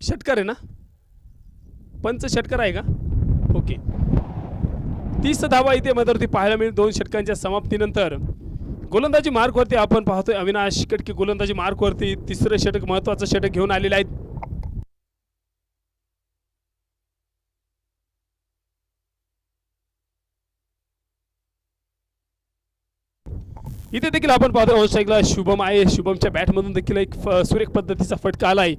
षटकार आहे ना, पंच षटकार आहे का? ओके, 30 धावा इथे मधावरती पाहायला मिळेल 2 षटकांच्या समाप्तीनंतर. गोलंदाजी मार्कवरती आपण पाहतोय अविनाश कटके गोलंदाजी मार्कवरती तिसरं षटक महत्त्वाचं षटक घेऊन आलेलं आहे. इथे देखील आपण पाहतोय ऑन स्ट्राईकला शुभम आहे. शुभमच्या बॅटमधून देखील एक सुरेख पद्धतीचा फटका आलाय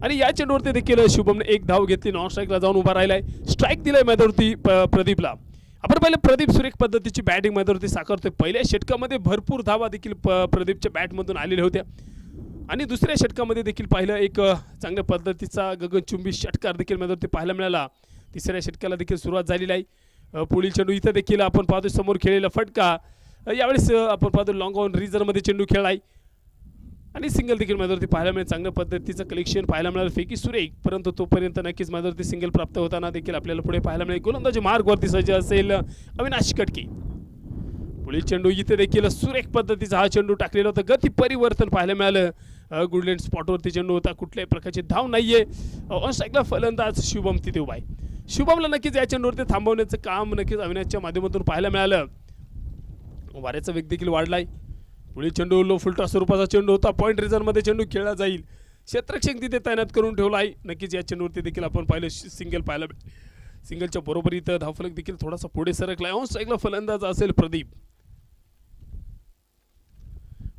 आणि या चेंडूवरती देखील शुभमने एक धाव घेतली, नॉन स्ट्राईकला जाऊन उभा राहिलाय. स्ट्राईक दिलाय मैदानावरती प्रदीपला. आपण पाहिलं प्रदीप सुरेख पद्धतीची बॅटिंग मैदानावरती साकारतोय. पहिल्या षटकामध्ये भरपूर धावा देखील प्रदीपच्या बॅटमधून आलेल्या होत्या आणि दुसऱ्या षटकामध्ये देखील पाहिलं एक चांगल्या पद्धतीचा गगनचुंबी षटकार देखील मैदानावरती पाहायला मिळाला. तिसऱ्या षटकाला देखील सुरुवात झालेली आहे. पुढील चेंडू इथं देखील आपण पाहतोय समोर खेळलेला फटका. यावेळेस आपण पाहतो लॉंग ऑन रिझनमध्ये चेंडू खेळलाय आणि सिंगल देखील मैदानावरती पाहायला मिळेल. चांगल्या पद्धतीचं कलेक्शन पाहायला मिळालं फेकी सुरेख, परंतु तोपर्यंत नक्कीच मैदानावरती सिंगल प्राप्त होताना देखील आपल्याला पुढे पाहायला मिळेल. गोलंदाजी मार्गवरती सज्ज असेल अविनाश कटके. पुढील चेंडू इथे देखील सुरेख पद्धतीचा हा चेंडू टाकलेला होता. गती परिवर्तन पाहायला मिळालं. गुडलँड स्पॉटवरती चेंडू होता, कुठल्याही प्रकारची धाव नाहीये. ऑन स्ट्राईकला फलंदाज शुभम तिथे उभा आहे. शुभमला नक्कीच या चेंडूवरती थांबवण्याचं काम नक्कीच अविनाशच्या माध्यमातून पाहायला मिळालं. वाऱ्याचा वेग देखील वाढलाय. पुढील चेंडू लो फुलटा स्वरूपाचा चेंडू होता, पॉईंट रिझनमध्ये चेंडू खेळला जाईल. क्षेत्ररक्षक तिथे तैनात करून ठेवला आहे. नक्कीच या चेंडूवरती देखील आपण पाहिलं सिंगल पाहायला. सिंगलच्या बरोबरीत धावफलक देखील थोडासा पुढे सरकलाय. ऑन स्ट्राईकला फलंदाज असेल प्रदीप.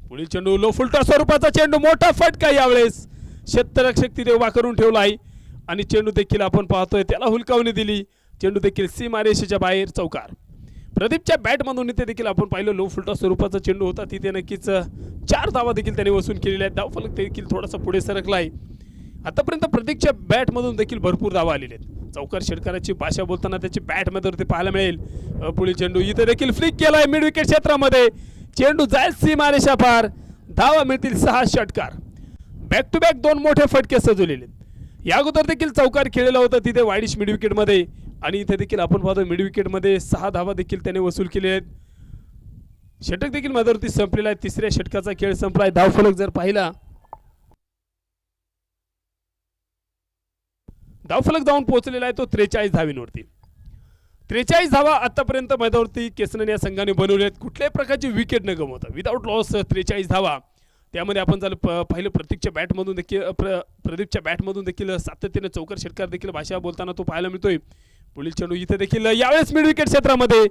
पुढील चेंडू लो फुलटा स्वरूपाचा चेंडू, मोठा फटका यावेळेस क्षेत्ररक्षक तिथे उभा करून ठेवला आहे आणि चेंडू देखील आपण पाहतोय त्याला हुलकावणी दिली. चेंडू देखील सीमारेषेच्या बाहेर चौकार. प्रदीपच्या बॅटमधून इथे देखील आपण पाहिलं लो फुलटा स्वरूपाचा चेंडू होता, तिथे नक्कीच 4 धावा देखील त्याने वसूल केलेल्या आहेत. धावफलक देखील थोडासा पुढे सरकला आहे. आतापर्यंत प्रदीपच्या बॅटमधून देखील भरपूर धावा आलेल्या आहेत. चौकार षटकाराची भाषा बोलताना त्याची बॅटमध्ये पाहायला मिळेल. पुढील चेंडू इथे देखील फ्लिक केलाय मिड विकेट क्षेत्रामध्ये. चेंडू जाईल सीमारेषा पार. धावा मिळतील 6 षटकार. बॅक टू बॅक 2 मोठे फटके सजवलेले. या अगोदर देखील चौकार खेळलेला होता तिथे वाईडिश मिड विकेटमध्ये आणि इथे देखील आपण पाहतो मिड विकेटमध्ये 6 धावा देखील त्याने वसूल केले आहेत. षटक देखील मैदानावरती संपलेला आहे. तिसऱ्या षटकाचा खेळ संपलाय. धावफलक जर पाहिला, धावफलक जाऊन पोहोचलेला आहे तो 43 धावींवरती. 43 धावा आतापर्यंत मैदानावरती केसनन या संघाने बनवलेत. कुठल्याही प्रकारची विकेट न गमवता विदाउट लॉस 43 धावा. त्यामध्ये आपण झालं पाहिलं प्रतीकच्या बॅटमधून देखील प्रदीपच्या बॅटमधून देखील सातत्याने चौकार षटकार देखील भाषा बोलताना तो पाहायला मिळतोय. पुढील चेंडू इथे देखील यावेळेस मिड विकेट क्षेत्रामध्ये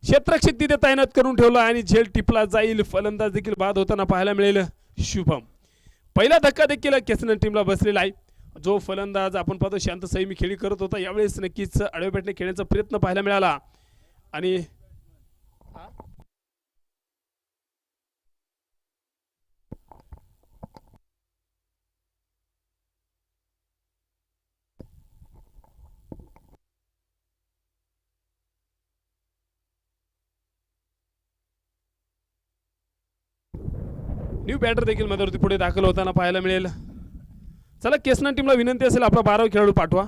क्षेत्ररक्षक तिथे तैनात करून ठेवला आणि झेल टिपला जाईल. फलंदाज देखील बाद होताना पाहायला मिळेल शुभम. पहिला धक्का देखील केसनन टीमला बसलेला आहे. जो फलंदाज आपण पाहतो शांत संयमी खेळी करत होता, यावेळेस नक्कीच आडव्या बॅटने खेळण्याचा प्रयत्न पाहायला मिळाला आणि न्यू बॅटर देखील मैदानावरती पुढे दाखल होताना पाहायला मिळेल. चला केसनन टीमला विनंती असेल आपला 12वा खेळाडू पाठवा.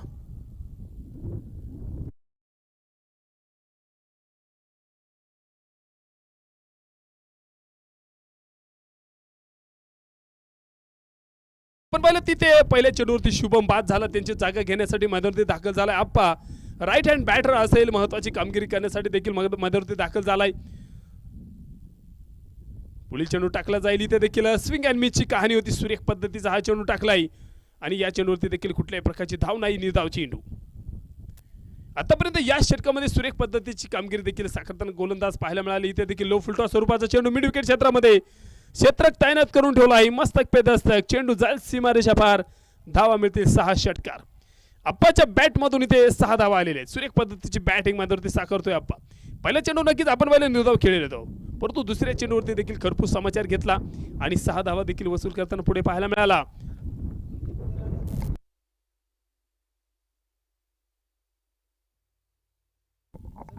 पण पाहिलं तिथे पहिल्या चेंडूवरती शुभम बाद झाला. त्यांची जागा घेण्यासाठी मैदानावरती दाखल झालाय आप्पा. राईट हँड बॅटर असेल, महत्वाची कामगिरी करण्यासाठी देखील मैदानावरती दाखल झालाय. पुढील चेंडू टाकला जाईल. इथे देखील स्विंग अँड मिसची कहाणी होती. सुरेख पद्धतीचा हा चेंडू टाकलाय आणि या चेंडूवरती देखील कुठल्याही प्रकारची धाव नाही. निर्धाव चेंडू. आतापर्यंत या षटकामध्ये सुरेख पद्धतीची कामगिरी देखील साकारताना गोलंदाज पाहायला मिळाली. इथे देखील लो फुलटॉ स्वरूपाचा चेंडू मिड विकेट क्षेत्रामध्ये क्षेत्रक तैनात करून ठेवला आहे. मस्तक पे दस्तक. चेंडू जाईल सीमारेषा पार. धावा मिळतील 6 षटकार. अप्पाच्या बॅटमधून इथे 6 धावा आलेल्या आहेत. सुरेख पद्धतीची बॅटिंग मैदानावरती साकारतोय अप्पा. पहिल्या चेंडू नक्कीच आपण पहिले निर्धाव खेळलेला होतो, परंतु दुसऱ्या चेंडूवरती देखील खरपूस समाचार घेतला आणि 6 धावा देखील वसूल करताना पुढे पाहायला मिळाला.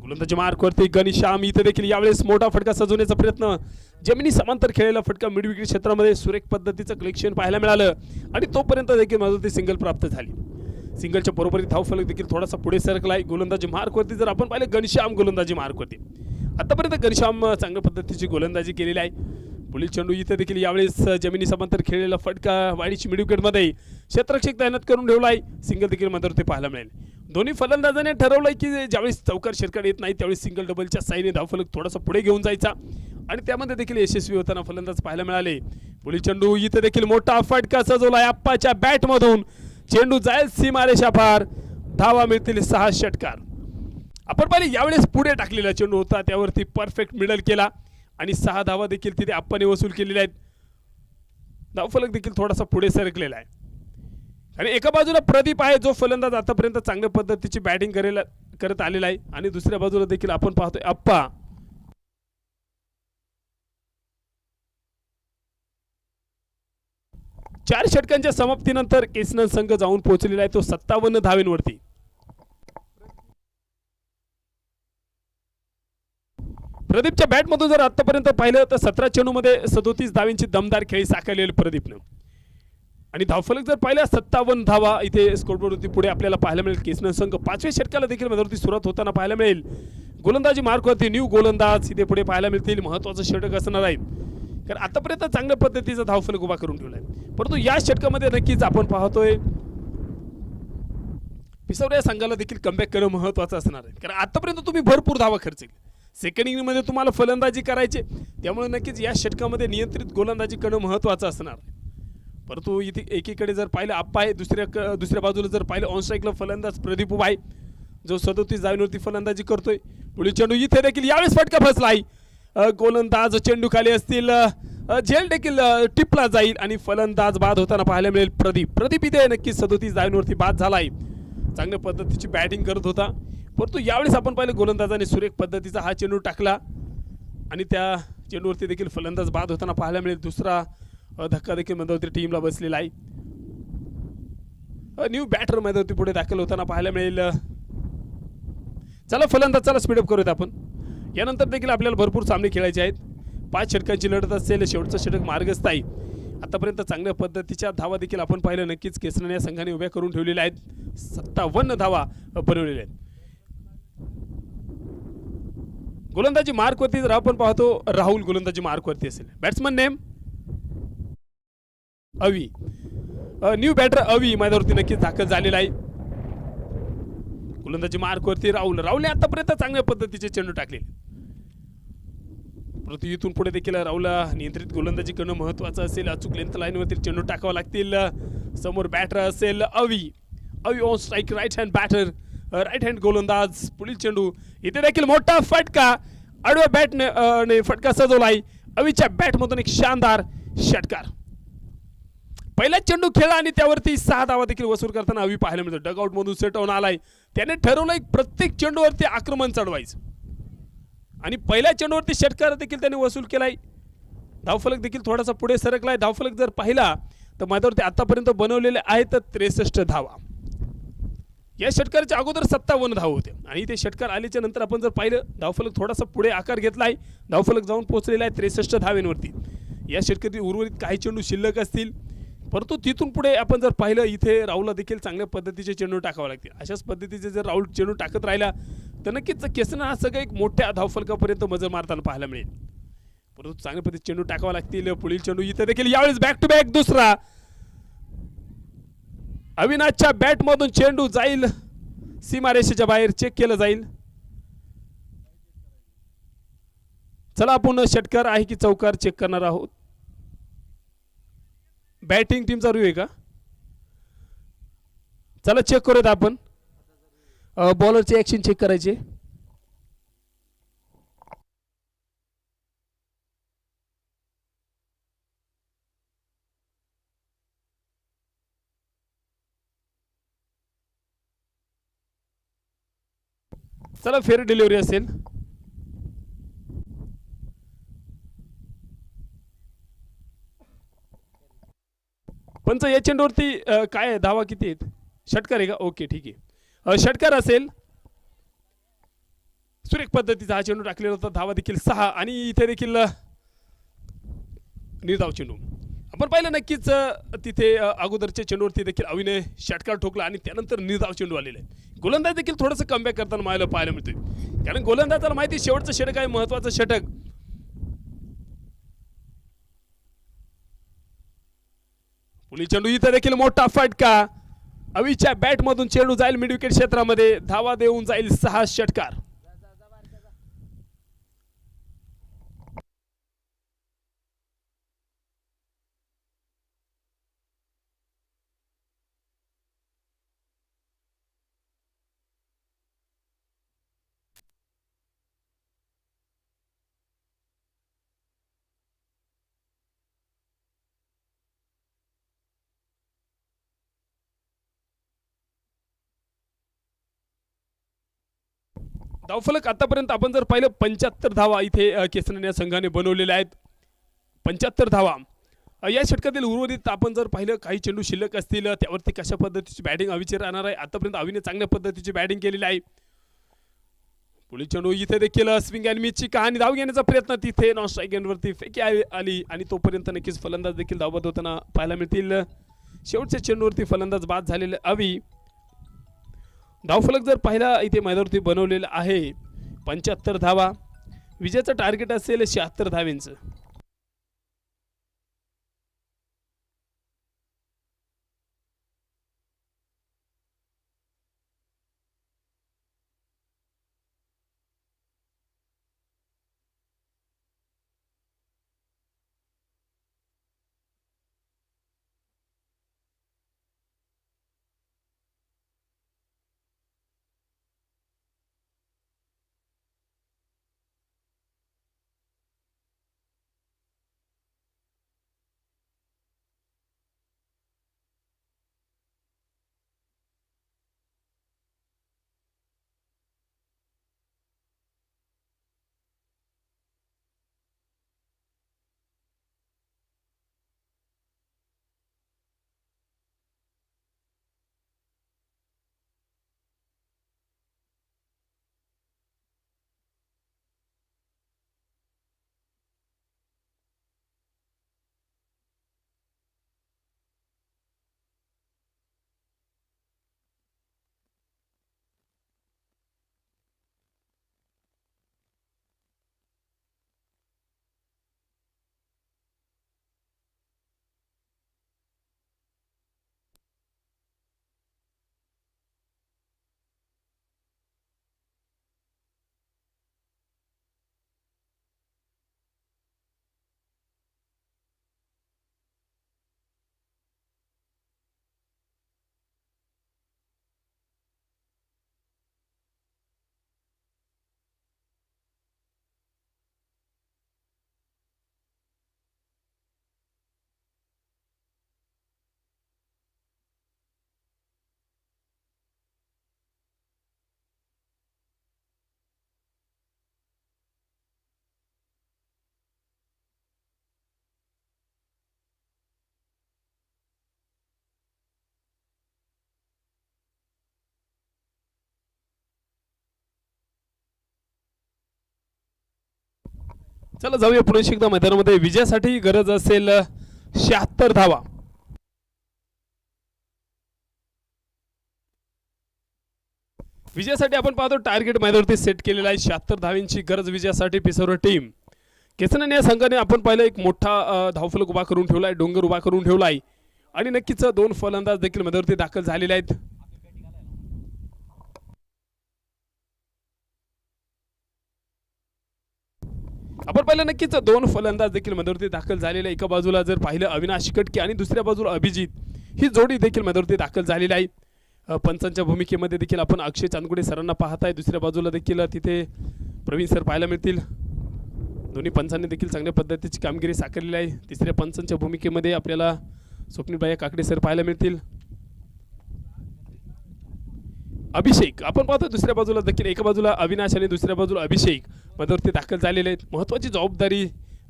गोलंदाजी मार्कवरती गणेशाम. इथे देखील यावेळेस मोठा फटका सजवण्याचा प्रयत्न. जमिनी समांतर खेळलेला फटका मिड विकेट क्षेत्रामध्ये सुरेख पद्धतीचं कलेक्शन पाहायला मिळालं आणि तोपर्यंत देखील माझं सिंगल प्राप्त झाली. सिंगलच्या बरोबरी धावफलक देखील थोडासा पुढे सरकलाय. गोलंदाजी मार्कवरती जर आपण पाहिलं घनश्याम गोलंदाजी मार्कवरती आतापर्यंत घनश्याम चांगल्या पद्धतीची गोलंदाजी केलेली आहे. पुढील चेंडू इथे देखील यावेळेस जमिनी समांतर खेळलेला फटका वाडीची मिड विकेटमध्ये क्षेत्ररक्षक तैनात करून ठेवलाय. सिंगल देखील मध्यावरती पाहायला मिळेल. दोन्ही फलंदाजांनी ठरवलंय की ज्यावेळेस चौकार षटकार येत नाही त्यावेळेस सिंगल डबलच्या साईने धावफलक थोडासा पुढे घेऊन जायचा आणि त्यामध्ये देखील यशस्वी होताना फलंदाज पाहायला मिळाले. पुढील चेंडू इथे देखील मोठा फटका सजवलाय आप्पाच्या बॅटमधून. चेंडू जाईल सीमारेषा पार. धावा मिळतील 6 षटकार. आपण पाहिले यावेळेस पुढे टाकलेला चेंडू होता त्यावरती परफेक्ट मिडल केला आणि 6 धावा देखील तिथे आप्पाने वसूल केलेल्या आहेत. धावफलक देखील थोडासा पुढे सरकलेला आहे आणि एका बाजूला प्रदीप आहे जो फलंदाज आतापर्यंत चांगल्या पद्धतीची बॅटिंग करत आलेला आहे आणि दुसऱ्या बाजूला देखील आपण पाहतोय आप्पा. चार षटकांच्या समाप्तीनंतर केसनल संघ जाऊन पोहोचलेला आहे तो 57 धावेंवरती. प्रदीपच्या बॅटमधून जर आतापर्यंत पाहिलं तर 17 चेंडूमध्ये 37 धावांची दमदार खेळी साकारलेली प्रदीपनं आणि धावफलक जर पाहिलं 57 धावा इथे स्कोरबोर्डवरती पुढे आपल्याला पाहायला मिळेल. केसनल संघ 5व्या षटकाला देखील मध्यावरती सुरुवात होताना पाहायला मिळेल. गोलंदाजी मार्कवरती न्यू गोलंदाज इथे पुढे पाहायला मिळतील. महत्त्वाचं षटक असणार आहे कारण आतापर्यंत चांगल्या पद्धतीचा धावफलक उभा करून ठेवलाय परंतु या षटकामध्ये नक्कीच आपण पाहतोय पिसावरे या संघाला देखील कमबॅक करणं महत्त्वाचं असणार आहे कारण आतापर्यंत तुम्ही भरपूर धावा खर्च केली. सेकंड इनिंगमध्ये तुम्हाला फलंदाजी करायचे त्यामुळे नक्कीच या षटकामध्ये नियंत्रित गोलंदाजी करणं महत्त्वाचं असणार. परंतु इथे एकीकडे जर पाहिलं आप्पा आहे दुसऱ्या बाजूला जर पाहिलं ऑन स्ट्राईकला फलंदाज प्रदीप उभा आहे जो 37 धावांवरती फलंदाजी करतोय. पुढील चेंडू इथे देखील यावेळेस फटका फसला आहे. गोलंदाज चेंडू खाली असतील झेल देखील टिपला जाईल आणि फलंदाज बाद होताना पाहायला मिळेल प्रदीप इथे नक्कीच 37 धावांवरती बाद झालाय. चांगल्या पद्धतीची बॅटिंग करत होता परंतु यावेळेस आपण पाहिलं गोलंदाजाने सुरेख पद्धतीचा हा चेंडू टाकला आणि त्या चेंडूवरती देखील फलंदाज बाद होताना पाहायला मिळेल. दुसरा धक्का देखील मध्यावरती टीमला बसलेला आहे. न्यू बॅटर मध्यावरती पुढे दाखल होताना पाहायला मिळेल. चला फलंदाज चला स्पीडअप करूयात आपण. यानंतर देखील आपल्याला भरपूर सामने खेळायचे आहेत. 5 षटकांची लढत असेल. शेवटचं षटक मार्गस्थ आहे. आतापर्यंत चांगल्या पद्धतीच्या धावा देखील आपण पाहिलं नक्कीच केसनल या संघाने उभ्या करून ठेवलेल्या आहेत. 57 धावा बनवलेल्या आहेत. गोलंदाजी मार्कवरती जर आपण पाहतो राहुल गोलंदाजी मार्कवरती असेल. बॅट्समन नेम अवी. न्यू बॅटर अवी मैदानावरती नक्कीच दाखल झालेला आहे. गोलंदाजी मार्कवरती राहुलने आतापर्यंत चांगल्या पद्धतीचे चेंडू टाकले परंतु इथून पुढे देखील राहुलला नियंत्रित गोलंदाजी करणं महत्त्वाचं असेल. अचूक लेंथ लाईनवरती चेंडू टाकावा लागतील. समोर बॅटर असेल Avi on strike right hand batter right hand गोलंदाज. पुढील चेंडू इथे देखील मोठा फटका आडव्या बॅटने फटका सजवलाय. अवीच्या बॅटमधून एक शानदार षटकार. पहिला चेंडू खेळला आणि त्यावरती 6 धावा देखील वसूल करताना अवी पाहायला मिळतो. डगआउट मधून सेट होऊन आलाय. त्याने ठरवलंय प्रत्येक चेंडूवरती आक्रमण चढवायचं आणि पहिल्या चेंडूवरती षटकार देखील त्याने वसूल केलाय. धावफलक देखील थोडासा पुढे सरकलाय. धावफलक जर पाहिला तर मैदानावरती आतापर्यंत बनवलेले आहेत 63 धावा. या षटकाराच्या अगोदर 57 धावा होते आणि ते षटकार आल्याच्या नंतर आपण जर पाहिलं धावफलक थोडासा पुढे आकार घेतलाय. धावफलक जाऊन पोहोचलेला आहे 63 धावेंवरती. या षटकातील उर्वरित काही चेंडू शिल्लक असतील परंतु तिथून पुढे आपण जर पाहिलं इथे राहुलला देखील चांगल्या पद्धतीचे चेंडू टाकावे लागतील. अशाच पद्धतीचे जर राहुल चेंडू टाकत राहिला तर नक्कीच केसनल हा सगळं एक मोठ्या धावफलकापर्यंत मजल मारताना पाहायला मिळेल. परंतु चांगल्या पद्धतीचे चेंडू टाकावा लागतील. पुढील चेंडू इथे देखील यावेळेस बॅक टू बॅक दुसरा. अविनाशच्या बॅटमधून चेंडू जाईल सीमारेषेच्या बाहेर. चेक केलं जाईल. चला आपण षटकार आहे की चौकार चेक करणार आहोत. बॅटिंग टीमचा रिव्ह्यू आहे का? चला चेक करूयात आपण. बॉलरचे ऍक्शन चेक करायचे. चला फेअर डिलिव्हरी असेल. पंच या चेंडूवरती काय आहे? धावा किती आहेत? षटकार आहे का? ओके ठीक आहे. षटकार असेल. सुरेख पद्धतीचा हा चेंडू टाकलेला होता. धावा देखील 6 आणि इथे देखील निर्धाव चेंडू आपण पाहिलं. नक्कीच तिथे अगोदरच्या चेंडूवरती देखील अविने षटकार ठोकला आणि त्यानंतर निर्धाव चेंडू आलेला आहे. गोलंदाज देखील थोडंसं कमबॅक करताना मला पाहायला मिळतोय कारण गोलंदाजाला माहिती शेवटचं षटक आहे महत्त्वाचं षटक. पुढील चेंडू इथे देखील मोठा फटका. अवीच्या बॅट मधून चेंडू जाईल मिड विकेट क्षेत्रामध्ये, धावा देऊन जाईल 6 षटकार. धावफलक आतापर्यंत आपण जर पाहिलं 75 धावा इथे केसरन या संघाने बनवलेल्या आहेत. 75 धावा. या षटकातील उर्वरित आपण जर पाहिलं काही चेंडू शिल्लक असतील त्यावरती कशा पद्धतीची बॅटिंग अवीची राहणार आहे. आतापर्यंत अवीने चांगल्या पद्धतीची बॅटिंग केलेली आहे. पुढील चेंडू इथे देखील स्विंग अँड मिसची कहाणी, धाव घेण्याचा प्रयत्न तिथे नॉन स्ट्राईक एंडवरती फेकी आली आणि तोपर्यंत नक्कीच फलंदाज देखील धावत होताना पाहायला मिळतील. शेवटच्या चेंडूवरती फलंदाज बाद झालेले अवी. धावफलक जर पाहिला इथे मैदानावरती बनवलेला आहे 75 धावा. विजयाचं टार्गेट असेल 76 धावांचं. चला जाऊया पुढे एकदा मैदानामध्ये. विजयासाठी गरज असेल 76 धावा. विजयासाठी आपण पाहतो टार्गेट मैदानावरती सेट केलेला आहे 76 धावांची गरज विजयासाठी पिसोर टीम. केसरन या संघाने आपण पाहिलं एक मोठा धावफलक उभा करून ठेवलाय, डोंगर उभा करून ठेवलाय आणि नक्कीच 2 फलंदाज देखील मैदानावरती दाखल झालेले आहेत. आपण पाहिलं नक्कीच 2 फलंदाज देखील मैदानावरती दाखल झालेले. एका बाजूला जर पाहिलं अविनाश कटके आणि दुसऱ्या बाजूला अभिजित, ही जोडी देखील मैदानावरती दाखल झालेली आहे. पंचांच्या भूमिकेमध्ये देखील आपण अक्षय चांदगुडे सरांना पाहताय. दुसऱ्या बाजूला देखील तिथे प्रवीण सर पाहायला मिळतील. दोन्ही पंचांनी देखील चांगल्या पद्धतीची कामगिरी साकारलेली आहे. तिसऱ्या पंचांच्या भूमिकेमध्ये आपल्याला स्वप्नीलभाई काकडे सर पाहायला मिळतील. अभिषेक आपण पाहतो दुसऱ्या बाजूला देखील, एका बाजूला अविनाश आणि दुसऱ्या बाजूला अभिषेक मैदानावरती दाखल झालेले आहेत. महत्त्वाची जबाबदारी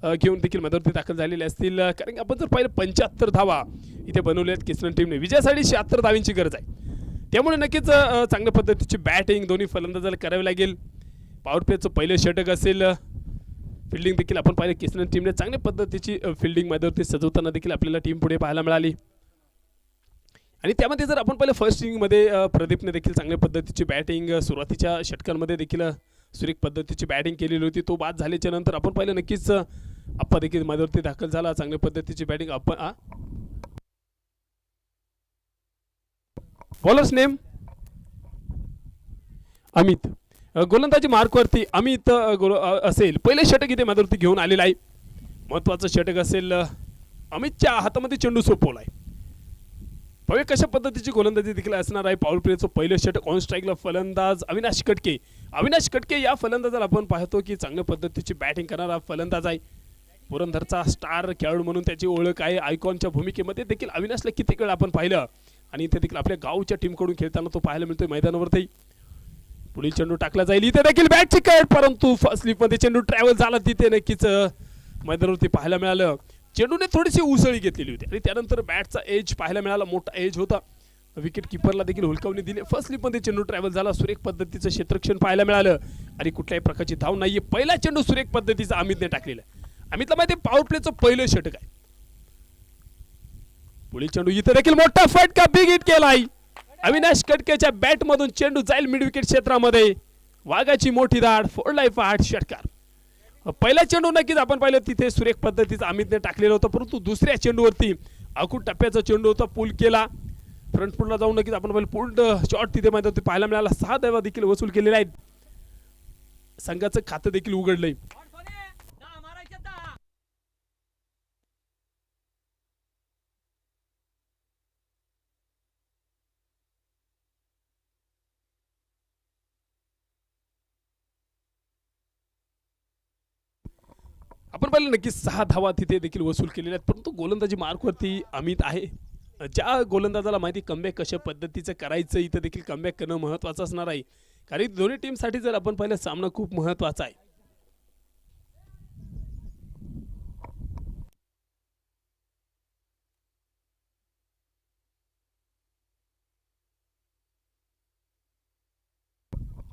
घेऊन देखील मैदानावरती दाखल झालेले असतील. कारण आपण जर पाहिलं 75 धावा इथे बनवले आहेत केसरन टीमने. विजयासाठी 76 धावांची गरज आहे. त्यामुळे नक्कीच चांगल्या पद्धतीची बॅटिंग दोन्ही फलंदाजाला करावी लागेल. पॉवर प्लेचं पहिलं षटक असेल. फिल्डिंग देखील आपण पाहिलं केसरन टीमने चांगल्या पद्धतीची फिल्डिंग मैदानावरती सजवताना देखील आपल्याला टीम पुढे पाहायला मिळाली. आणि त्यामध्ये जर आपण पाहिलं फर्स्ट इनिंगमध्ये प्रदीपने देखील चांगल्या पद्धतीची बॅटिंग, सुरुवातीच्या षटकांमध्ये देखील सुरेख पद्धतीची बॅटिंग केलेली होती. तो बाद झाल्याच्या नंतर आपण पाहिलं नक्कीच अप्पा देखील मैदानावरती दाखल झाला. चांगल्या पद्धतीची बॅटिंग आपण बॉलर्स नेम अमित. गोलंदाजी मार्कवरती अमित असेल. पहिले षटक इथे मैदानावरती घेऊन आलेला आहे. महत्वाचं षटक असेल. अमितच्या हातामध्ये चेंडू सोपवलाय. पाहूया कशा पद्धतीची गोलंदाजी देखील असणार आहे. पॉवर प्लेचं पहिलं षटक. ऑन स्ट्राईकला फलंदाज अविनाश कटके. अविनाश कटके या फलंदाजाला आपण पाहतो की चांगल्या पद्धतीची बॅटिंग करणारा फलंदाज आहे. पुरंदरचा स्टार खेळाडू म्हणून त्याची ओळख आहे. आयकॉनच्या भूमिकेमध्ये देखील अविनाशला किती वेळ आपण पाहिलं आणि इथे देखील आपल्या गावच्या टीमकडून खेळताना तो पाहायला मिळतोय मैदानावरती. पुढील चेंडू टाकला जाईल. इथे देखील बॅटची कट, परंतु फर्स्ट स्लिपमध्ये चेंडू ट्रॅव्हल झाला. तिथे नक्कीच मैदानावरती पाहायला मिळालं. चेंडूने थोडीशी उसळी घेतलेली होती आणि त्यानंतर बॅटचा एज पाहायला मिळाला. मोठा एज होता. विकेट किपरला देखील हुलकावणी दिली. फर्स्ट स्लिपमध्ये चेंडू ट्रॅव्हल झाला. सुरेख पद्धतीचं क्षेत्ररक्षण पाहायला मिळालं आणि कुठल्याही प्रकारची धाव नाहीये. पहिला चेंडू सुरेख पद्धतीचा अमितने टाकलेला. अमितला माहिती पॉवर प्लेचं पहिलं षटक आहे. पुढील चेंडू इथे देखील मोठा फटका, बिग हिट केलाय. अविनाश कटकेच्या बॅट मधून चेंडू जाईल मिड विकेट क्षेत्रामध्ये. वाघाची मोठी धाड, फोडलाय फाट षटकार. पहिला चेंडू नक्कीच आपण पाहिलं तिथे सुरेख पद्धतीचा अमितने टाकलेला होता, परंतु दुसऱ्या चेंडूवरती अकुट टप्प्याचा चेंडू होता. पूल केला. फ्रंट फुटला जाऊन नक्कीच आपण पाहिलं पूर्ण शॉट तिथे मैदानावरती पाहायला मिळाला. 6 धावा देखील वसूल केलेल्या आहेत. संघाचं खातं देखील उघडलंय. आपण पाहिलं नक्की 6 धावा तिथे देखील वसूल केलेल्या आहेत, परंतु गोलंदाजी मार्कवरती अमित आहे. ज्या गोलंदाजाला माहिती कमबॅक कशा पद्धतीचं करायचं, इथं देखील कमबॅक करणं महत्त्वाचं असणार आहे. कारण दोन्ही टीमसाठी जर आपण पाहिलं सामना खूप महत्त्वाचा आहे.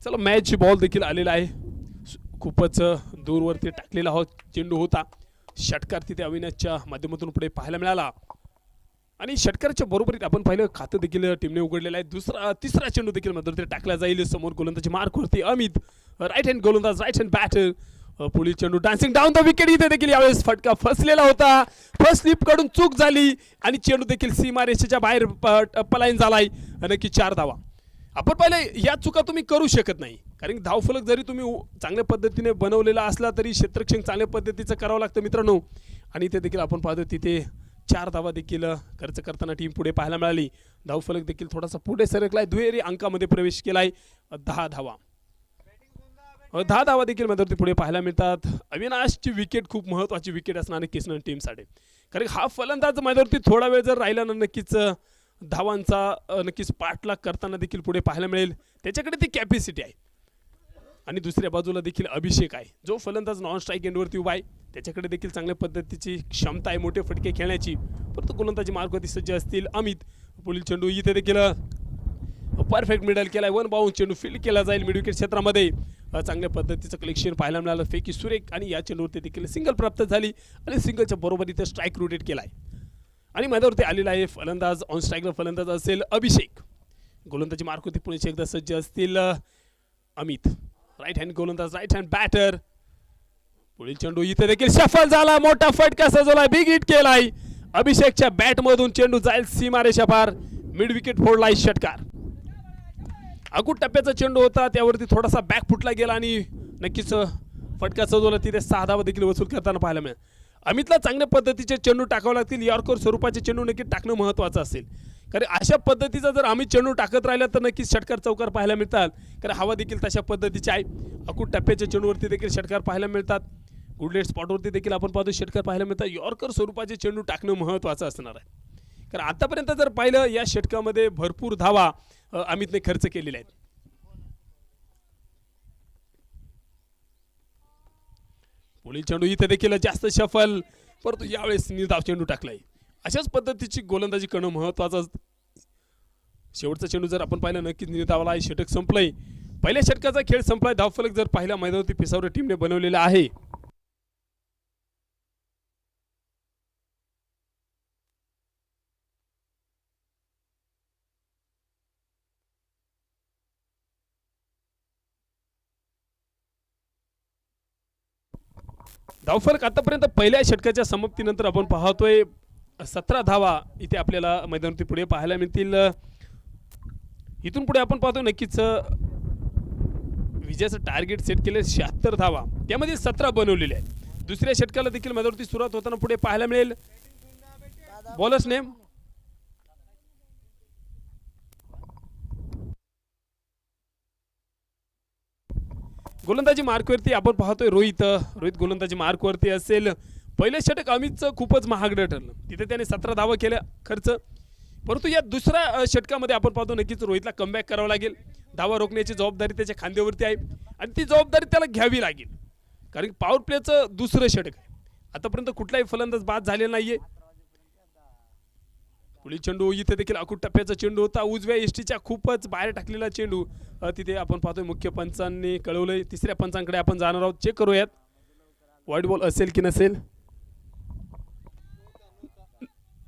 चला मॅच बॉल देखील आलेला आहे. खूपच दूरवरती टाकलेला चेंडू होता. षटकार तिथे अविनाशच्या माध्यमातून पुढे पाहायला मिळाला आणि षटकाराच्या बरोबरीत आपण पाहिलं खातं देखील टीमने उघडलेलं आहे. तिसरा चेंडू देखील मध्यंतरी टाकला जाईल. समोर गोलंदाजी मार्कवरती अमित, राईट हँड गोलंदाज, राईट हँड बॅटर. पुढील चेंडू डान्सिंग डाऊन द विकेट. इथे देखील यावेळेस फटका फसलेला होता. फर्स्ट स्लिप कडून चूक झाली आणि चेंडू देखील सीमारेषेच्या बाहेर पलायन झालाय. नक्की 4 धावा. आपण पाहिलं या चुका तुम्ही करू शकत नाही, कारण धावफलक जरी तुम्ही चांगल्या पद्धतीने बनवलेला असला तरी क्षेत्ररक्षण चांगल्या पद्धतीचं करावं लागतं मित्रांनो. आणि इथे देखील आपण पाहतो तिथे 4 धावा देखील खर्च करताना टीम पुढे पाहायला मिळाली. धावफलक देखील थोडासा पुढे सरकलाय. दुहेरी अंकामध्ये प्रवेश केलाय. 10 धावा. 10 धावा देखील मैदानावरती पुढे पाहायला मिळतात. अविनाशची विकेट खूप महत्त्वाची विकेट असणार आहे किसन टीमसाठी, कारण हा फलंदाज मैदानावरती थोडा वेळ जर राहिला ना नक्कीच धावांचा नक्कीच पाठलाग करताना देखील पुढे पाहायला मिळेल. त्याच्याकडे ती कॅपॅसिटी आहे. आणि दुसऱ्या बाजूला देखील अभिषेक आहे, जो फलंदाज नॉन स्ट्राईक एंडवरती उभा आहे. त्याच्याकडे देखील चांगल्या पद्धतीची क्षमता आहे मोठे फटके खेळण्याची, परंतु गोलंदाजी मार्कवरती सज्ज असतील अमित. पुढील चेंडू इथे देखील परफेक्ट मिडल केलाय. 1 बाउंस चेंडू फील्ड केला जाईल मिड विकेट क्षेत्रामध्ये. चांगल्या पद्धतीचं कलेक्शन पाहायला मिळालं. फेकी सुरेख आणि या चेंडूवरती देखील सिंगल प्राप्त झाली आणि सिंगलच्या बरोबर इथे स्ट्राईक रोटेट केलाय आणि मैदानावरती आलेला आहे फलंदाज. ऑन स्ट्राईकला फलंदाज असेल अभिषेक. गोलंदाजी मार्कवरती पुणे एकदा सज्ज असतील अमित, राईट हँड गोलंदाज, राईट हँड बॅटर. पुढील चेंडू इथे देखील सफल झाला. मोठा फटका सजवलाय, बिग हिट केलाय. अभिषेकच्या बॅट मधून चेंडू जाईल सीमारेषा पार. मिड विकेट फोडलाय षटकार. अकुट टप्प्याचा चेंडू होता, त्यावरती थोडासा बॅक फुटला गेला आणि नक्कीच फटका सजवला. तिथे 6 धावा देखील वसूल करताना पाहायला मिळेल. अमितला चांगल्या पद्धतीचे चेंडू टाकावे लागतील. यॉर्कर स्वरूपाचे चेंडू नक्की टाकणं महत्त्वाचं असेल, कारण अशा पद्धतीचा जर अमित चेंडू टाकत राहिला तर नक्कीच षटकार चौकार पाहायला मिळतात, कारण हवा देखील तशा पद्धतीची आहे. अकुट टप्प्याच्या चेंडूवरती देखील षटकार पाहायला मिळतात. गुडलेट स्पॉटवरती देखील आपण पाहतो षटकार पाहायला मिळतात. यॉर्कर स्वरूपाचे चेंडू टाकणं महत्त्वाचं असणार आहे, कारण आतापर्यंत जर पाहिलं या षटकामध्ये भरपूर धावा अमितने खर्च केलेल्या आहेत. पुढील चेंडू इथे देखील जास्त सफल, परंतु यावेळेस निर्धाव चेंडू टाकलाय. अशाच पद्धतीची गोलंदाजी करणं महत्त्वाचं. शेवटचा चेंडू जर आपण पाहिलं नक्कीच निर्धावाला आहे. षटक संपलंय. पहिल्या षटकाचा खेळ संपलाय. धावफलक जर पाहिला मैदानावरती पिसावरे टीमने बनवलेला आहे. धावफलक आतापर्यंत पहिल्या षटकाच्या समाप्तीनंतर आपण पाहतोय 17 धावा इथे आपल्याला मैदानावरती पुढे पाहायला मिळतील. इथून पुढे आपण पाहतो नक्कीच विजयाचं टार्गेट सेट केले 76 धावा, त्यामध्ये 17 बनवलेले आहेत. दुसऱ्या षटकाला देखील मैदानावरती सुरुवात होताना पुढे पाहायला मिळेल. बॉलर्स नेम गोलंदाजी मार्कवरती आपण पाहतोय रोहित गोलंदाजी मार्कवरती असेल. पहिलं षटक अमितचं खूपच महागडं ठरलं, तिथे त्याने 17 धावा केल्या खर्च. परंतु या दुसऱ्या षटकामध्ये आपण पाहतो नक्कीच रोहितला कमबॅक करावं लागेल. धावा रोखण्याची जबाबदारी त्याच्या खांद्यावरती आहे आणि ती जबाबदारी त्याला घ्यावी लागेल, कारण पॉवर प्लेचं दुसरं षटक आहे. आतापर्यंत कुठलाही फलंदाज बाद झालेला नाहीये. पुढील चेंडू इथे देखील अकूट टप्प्याचा चेंडू होता, उजव्या एसटीच्या खूपच बाहेर टाकलेला चेंडू. तिथे आपण पाहतोय मुख्य पंचांनी कळवलंय. तिसऱ्या पंचांकडे आपण जाणार आहोत, चेक करूयात वाईड बॉल असेल की नसेल.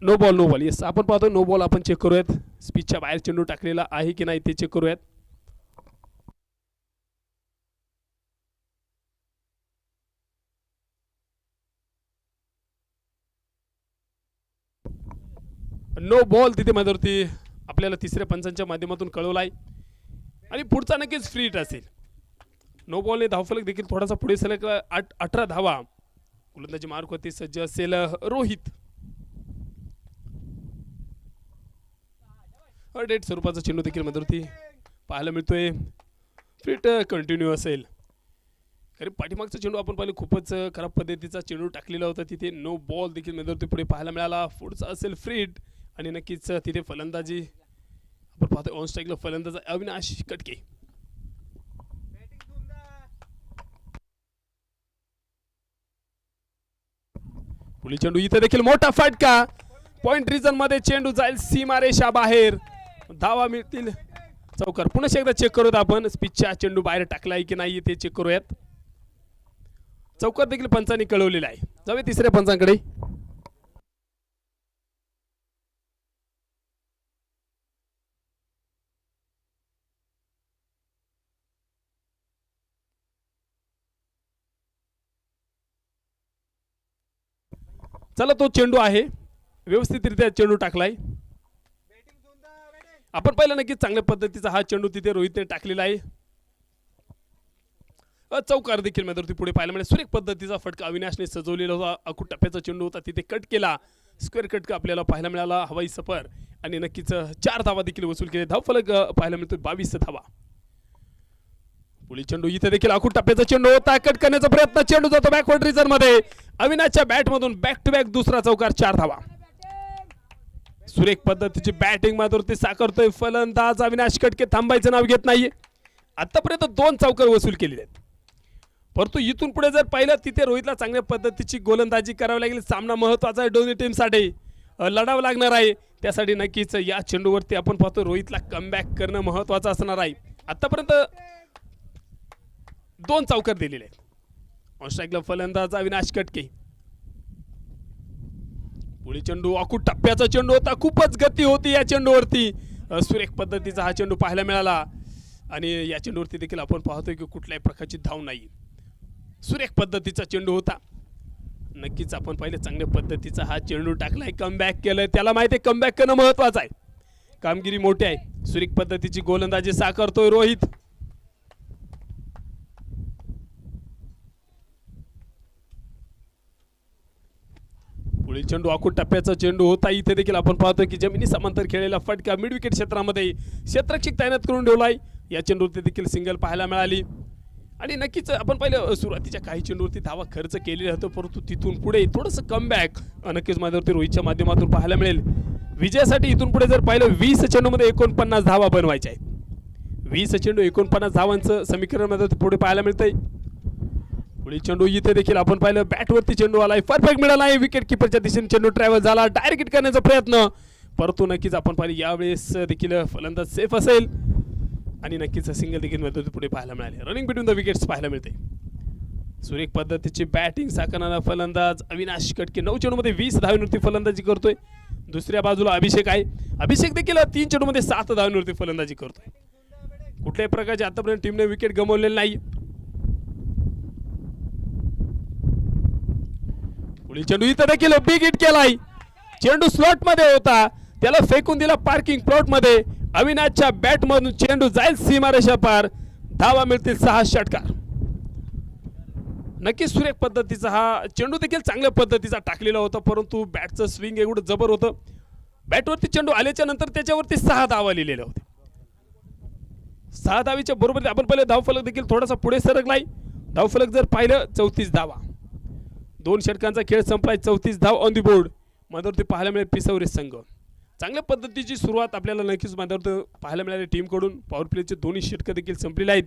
नो बॉल येस, आपण पाहतो नो बॉल. आपण चेक करूयात स्पीचच्या बाहेर चेंडू टाकलेला आहे की नाही ते चेक करूयात. नो बॉल तिथे मैदानावरती आपल्याला तिसऱ्या पंचांच्या माध्यमातून कळवलाय आणि पुढचा नक्कीच फ्री हिट असेल. नो बॉलने धावफलक देखील थोडासा पुढे सरकला. 18 धावा. गोलंदाजी मार्कवरती सज्ज असेल रोहित. डेट स्वरूपाचा चेंडू देखील मैदानावरती पाहायला मिळतोय. फ्री हिट कंटिन्यू असेल, कारण पाठीमागचा चेंडू आपण पाहिलं खूपच खराब पद्धतीचा चेंडू टाकलेला होता. तिथे नो बॉल देखील मैदानावरती पुढे पाहायला मिळाला. पुढचा असेल फ्री हिट आणि नक्कीच तिथे फलंदाजी आपण पाहतोय ऑन स्ट्राईकला फलंदाज अविनाश कटके. पुढील चेंडू इथे देखील मोठा फटका. पॉइंट रिजन मध्ये चेंडू जाईल सीमारेषा बाहेर, धावा मिळतील चौकार. पुन्हा एकदा चेक करूयात आपण स्पिचच्या चेंडू बाहेर टाकलाय की नाही ते चेक करूयात. चौकार देखील पंचांनी कळवलेला आहे. जाऊया तिसऱ्या पंचांकडे. चला तो चेंडू आहे, व्यवस्थितरित्या चेंडू टाकलाय. आपण पाहिलं नक्कीच चांगल्या पद्धतीचा हा चेंडू तिथे रोहितने टाकलेला आहे. चौकार देखील मैदानावरती पुढे पाहायला मिळेल. सुरेख पद्धतीचा फटका अविनाशने सजवलेला होता. अकूट टप्प्याचा चेंडू होता, तिथे कट केला. स्क्वेअर कट आपल्याला पाहायला मिळाला. हवाई सफर आणि नक्कीच 4 धावा देखील वसूल केले. धावफलक पाहायला मिळतो 22 धावा. पुढील चेंडू इथे देखील अकूट टप्प्याचा चेंडू होता, कट करण्याचा प्रयत्न. चेंडू जातो बॅकवर्ड रिजन मध्ये. अविनाशच्या बॅट मधून बॅक टू बॅक दुसरा चौकार, 4 धावा. सुरेख पद्धतीची बॅटिंग माधुरती साकारतोय फलंदाज अविनाश कटके. थांबायचं नाव घेत नाहीये. आतापर्यंत 2 चौकार वसूल केलेले आहेत, परंतु इथून पुढे जर पाहिलं तिथे रोहितला चांगल्या पद्धतीची गोलंदाजी करावी लागेल. सामना महत्वाचा आहे, दोन्ही टीमसाठी लढावं लागणार आहे. त्यासाठी नक्कीच या चेंडूवरती आपण पाहतो रोहितला कमबॅक करणं महत्वाचं असणार आहे. आतापर्यंत 2 चौकार दिलेले आहेत. ऑन स्ट्राईकला फलंदाज अविनाश कटके. पुढील चेंडू अकूट टप्प्याचा चेंडू होता, खूपच गती होती या चेंडूवरती. सुरेख पद्धतीचा हा चेंडू पाहायला मिळाला आणि या चेंडूवरती देखील आपण पाहतोय की कुठल्याही प्रकारची धाव नाही. सुरेख पद्धतीचा चेंडू होता. नक्कीच आपण पाहिले चांगल्या पद्धतीचा हा चेंडू टाकलाय, कमबॅक केलंय. त्याला माहिती आहे कमबॅक करणं महत्वाचं आहे, कामगिरी मोठी आहे. सुरेख पद्धतीची गोलंदाजी साकारतोय रोहित. पुढील चेंडू अकूट टप्प्याचा चेंडू होता. इथे देखील आपण पाहतोय की जमिनी समांतर खेळलेला फटका मिड विकेट क्षेत्रामध्ये क्षेत्ररक्षक तैनात करून ठेवलाय. या चेंडूवरती देखील सिंगल पाहायला मिळाली आणि नक्कीच आपण पाहिलं सुरुवातीच्या काही चेंडूवरती धावा खर्च केलेला होता, परंतु तिथून पुढे थोडंसं कमबॅक नक्कीच माझ्यावरती रोहितच्या माध्यमातून पाहायला मिळेल. विजयासाठी इथून पुढे जर पाहिलं 20 चेंडूमध्ये 49 धावा बनवायच्या आहेत. 20 चेंडू 49 धावांचं समीकरण माझ्यावरती पुढे पाहायला मिळतंय. पुढील चेंडू इथे देखील आपण पाहिलं बॅटवरती चेंडू आलाय, परफेक्ट मिळाला आहे. विकेट किपरच्या दिशेने चेंडू ट्रॅव्हल झाला, डायरेक्ट हिट करण्याचा प्रयत्न, परंतु नक्कीच आपण पाहिलं यावेळेस देखील फलंदाज सेफ असेल आणि नक्कीच सिंगल देखील पुढे पाहायला मिळाले. रनिंग बिटवीन द विकेट्स पाहायला मिळते. सुरेख पद्धतीची बॅटिंग साकारणारा फलंदाज अविनाश कटके 9 चेंडूमध्ये 20 धावांवरती फलंदाजी करतोय. दुसऱ्या बाजूला अभिषेक आहे. अभिषेक देखील 3 चेंडूमध्ये 7 धावांवरती फलंदाजी करतोय. कुठल्याही प्रकारची आतापर्यंत टीमने विकेट गमावलेली नाही. पुढील चेंडू इथं देखील बिग हिट केलाय. चेंडू स्लॉट मध्ये होता, त्याला फेकून दिला पार्किंग प्लॉट मध्ये. अविनाशच्या बॅट मधून चेंडू जाईल सीमारेषा पार. धावा मिळतील 6 षटकार. नक्कीच सुरेख पद्धतीचा हा चेंडू देखील चांगल्या पद्धतीचा टाकलेला होता, परंतु बॅटचं स्विंग एवढं जबर होतं. बॅटवरती चेंडू आल्याच्या नंतर त्याच्यावरती 6 धावा लिहिलेल्या होत्या. 6 धावीच्या बरोबर आपण पहिले धावफलक देखील थोडासा पुढे सरकलाय. धावफलक जर पाहिलं 34 धावा. 2 षटकांचा खेळ संपलाय. 34 धाव ऑन दी बोर्ड. मैदानावरती पाहायला मिळेल पिसावरे संघ. चांगल्या पद्धतीची सुरुवात आपल्याला नक्कीच मैदानावर पाहायला मिळाली टीमकडून. पॉवर प्लेचे दोन्ही षटकं देखील संपलेले आहेत.